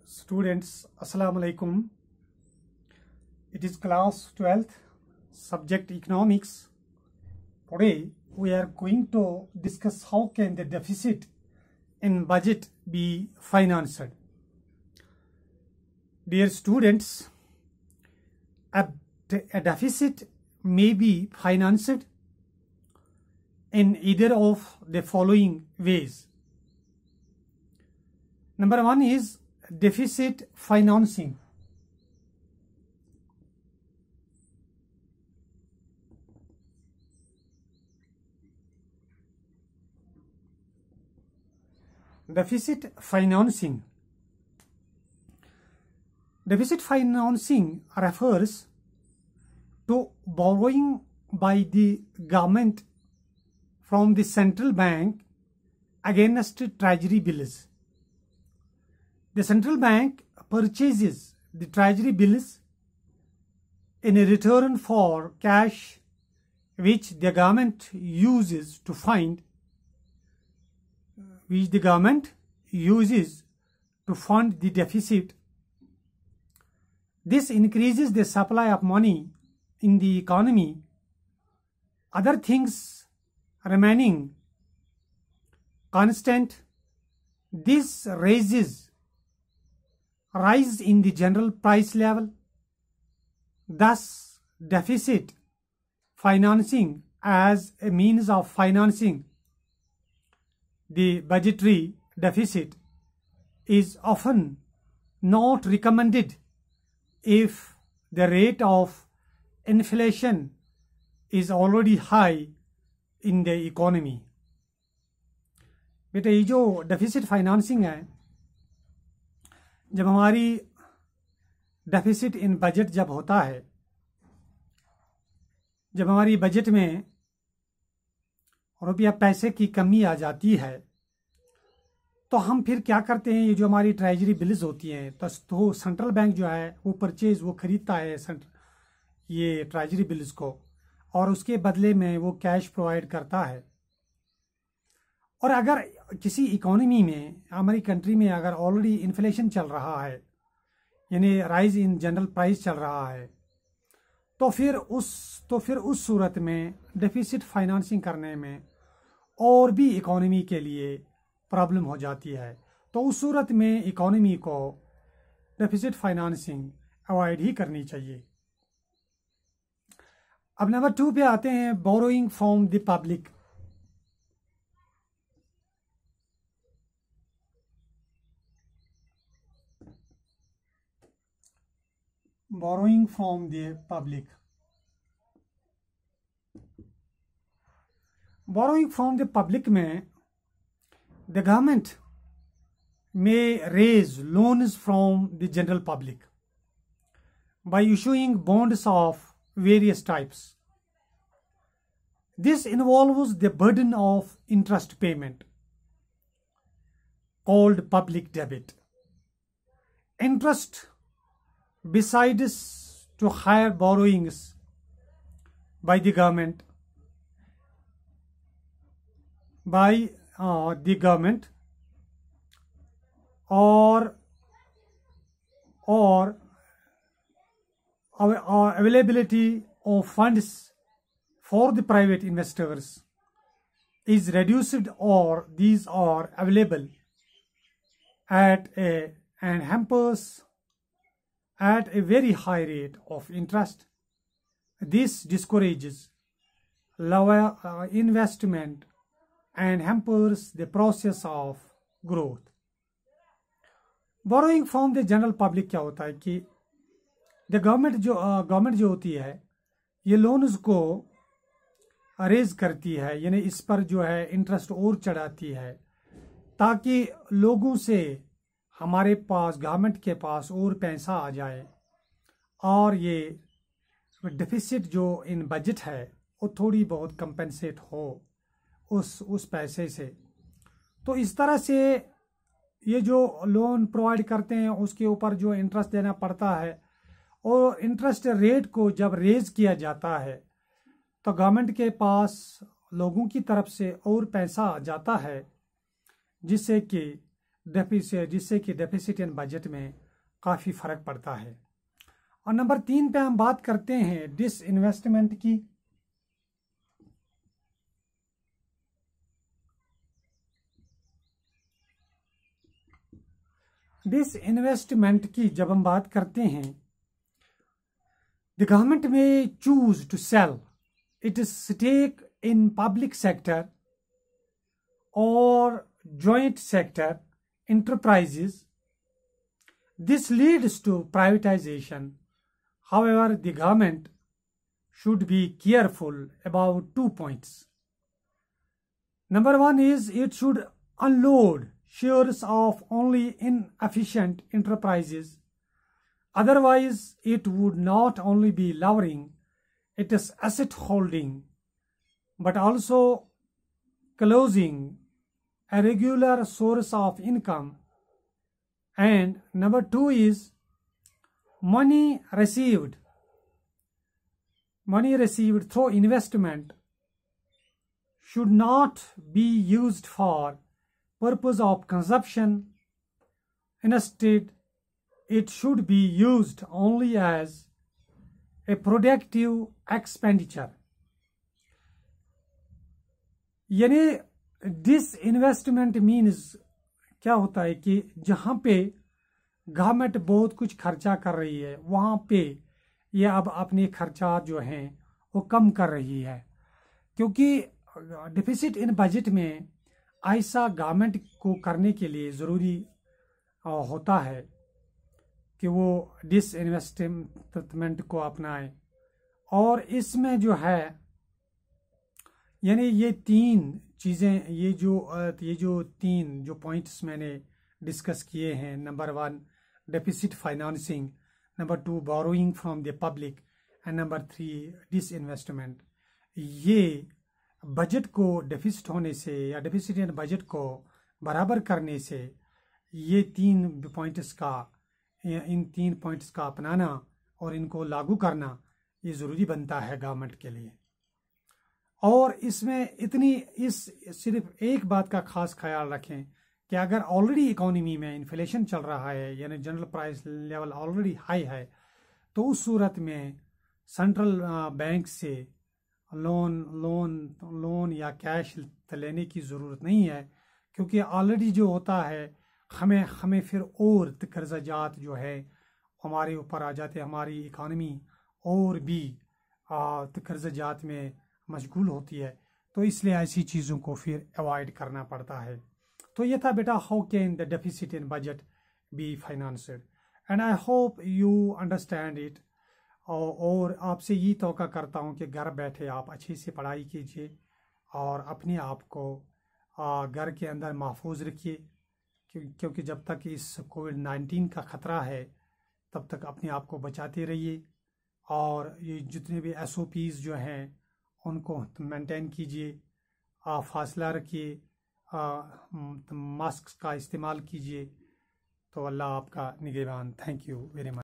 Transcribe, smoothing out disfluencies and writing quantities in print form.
Students, Assalamu alaikum. It is class 12th, subject economics. Today we are going to discuss how can the deficit in budget be financed. Dear students, a deficit may be financed in either of the following ways. Number one is deficit financing. Deficit financing. Deficit financing refers to borrowing by the government from the central bank against treasury bills. The central bank purchases the treasury bills in a return for cash which the government uses to fund the deficit. This increases the supply of money in the economy. Other things remaining constant, this rise in the general price level. Thus, deficit financing as a means of financing the budgetary deficit is often not recommended if the rate of inflation is already high in the economy. बेटा ये जो deficit financing है, जब हमारी deficit in budget जब होता है, जब हमारी बजट में रुपया पैसे की कमी आ जाती है, तो हम फिर क्या करते हैं, ये जो हमारी ट्रेजरी बिल्स होती हैं तो सेंट्रल बैंक जो है वो खरीदता है ये ट्रेजरी बिल्स को, और उसके बदले में वो कैश प्रोवाइड करता है. और अगर किसी इकोनॉमी में, हमारी कंट्री में अगर ऑलरेडी इन्फ्लेशन चल रहा है, यानी राइज इन जनरल प्राइस चल रहा है, तो फिर उस सूरत में डेफिसिट फाइनेंसिंग करने में और भी इकोनॉमी के लिए प्रॉब्लम हो जाती है. तो उस सूरत में इकोनॉमी को डेफिसिट फाइनेंसिंग अवॉइड ही करनी चाहिए. अब नंबर 2 पे आते हैं, borrowing from the public. Borrowing from the public. Borrowing from the public में the government may raise loans from the general public by issuing bonds of various types. This involves the burden of interest payment called public debt. Interest, besides to higher borrowings by the government, or availability of funds for the private investors is reduced, or these are available and hampers at a very high rate of interest. This discourages lower investment and hampers the process of growth. Borrowing from the general public क्या होता है कि government जो होती है, ये loans को arrays करती है, यानी इस पर जो है इंटरेस्ट और चढ़ाती है, ताकि लोगों से हमारे पास, गवर्नमेंट के पास और पैसा आ जाए, और ये डेफिसिट जो इन बजट है वो थोड़ी बहुत कंपेंसेट हो उस पैसे से. तो इस तरह से ये जो लोन प्रोवाइड करते हैं उसके ऊपर जो इंटरेस्ट देना पड़ता है, और इंटरेस्ट रेट को जब रेज किया जाता है तो गवर्नमेंट के पास लोगों की तरफ से और पैसा आ जाता है, जिससे कि डेफिसिट, जिससे कि डेफिसिट इन बजट में काफ़ी फ़र्क पड़ता है। और नंबर 3 पे हम बात करते हैं डिसइन्वेस्टमेंट की। डिसइन्वेस्टमेंट की जब हम बात करते हैं, द गवर्नमेंट में choose to sell it is stake in public sector or joint sector enterprises. This leads to privatization. However, the government should be careful about 2 points. Number 1 is it should unload shares of only inefficient enterprises. Otherwise, it would not only be lowering its asset holding, but also closing a regular source of income. And number 2 is money received through investment should not be used for purpose of consumption. Instead, it should be used only as a productive expenditure. यानी disinvestment means क्या होता है कि जहाँ पे government बहुत कुछ खर्चा कर रही है वहाँ पे ये अब अपने खर्चा जो हैं वो कम कर रही है, क्योंकि डिफिसिट इन बजट में ऐसा गवर्नमेंट को करने के लिए ज़रूरी होता है कि वो डिसइन्वेस्टमेंट को अपनाए। और इसमें जो है यानी ये 3 चीज़ें, ये जो 3 जो पॉइंट्स मैंने डिस्कस किए हैं, number 1 deficit financing, number 2 borrowing from the public and number 3 disinvestment, ये बजट को डेफिसिट होने से या डेफिसिट इन बजट को बराबर करने से ये 3 पॉइंट्स का, इन 3 पॉइंट्स का अपनाना और इनको लागू करना ये ज़रूरी बनता है गवर्नमेंट के लिए। और इसमें सिर्फ एक बात का खास ख्याल रखें कि अगर ऑलरेडी इकोनॉमी में इन्फ्लेशन चल रहा है यानी general price level already high है, तो उस सूरत में सेंट्रल बैंक से लोन या कैश लेने की ज़रूरत नहीं है, क्योंकि ऑलरेडी जो होता है हमें फिर और कर्जात जो है हमारे ऊपर आ जाते हैं, हमारी इकोनॉमी और भी कर्जात में मशगूल होती है, तो इसलिए ऐसी चीज़ों को फिर अवॉइड करना पड़ता है। तो ये था बेटा how can the deficit in budget B financed, and I hope you understand it. और आपसे ये तौक़ा करता हूँ कि घर बैठे आप अच्छे से पढ़ाई कीजिए और अपने आप को घर के अंदर महफूज रखिए, क्योंकि जब तक इस कोविड-19 का ख़तरा है तब तक अपने आप को बचाते रहिए। और ये जितने भी SOPs जो हैं उनको मेंटेन कीजिए, फासला रखिए, मास्क का इस्तेमाल कीजिए। तो अल्लाह आपका निगहबान। Thank you very much.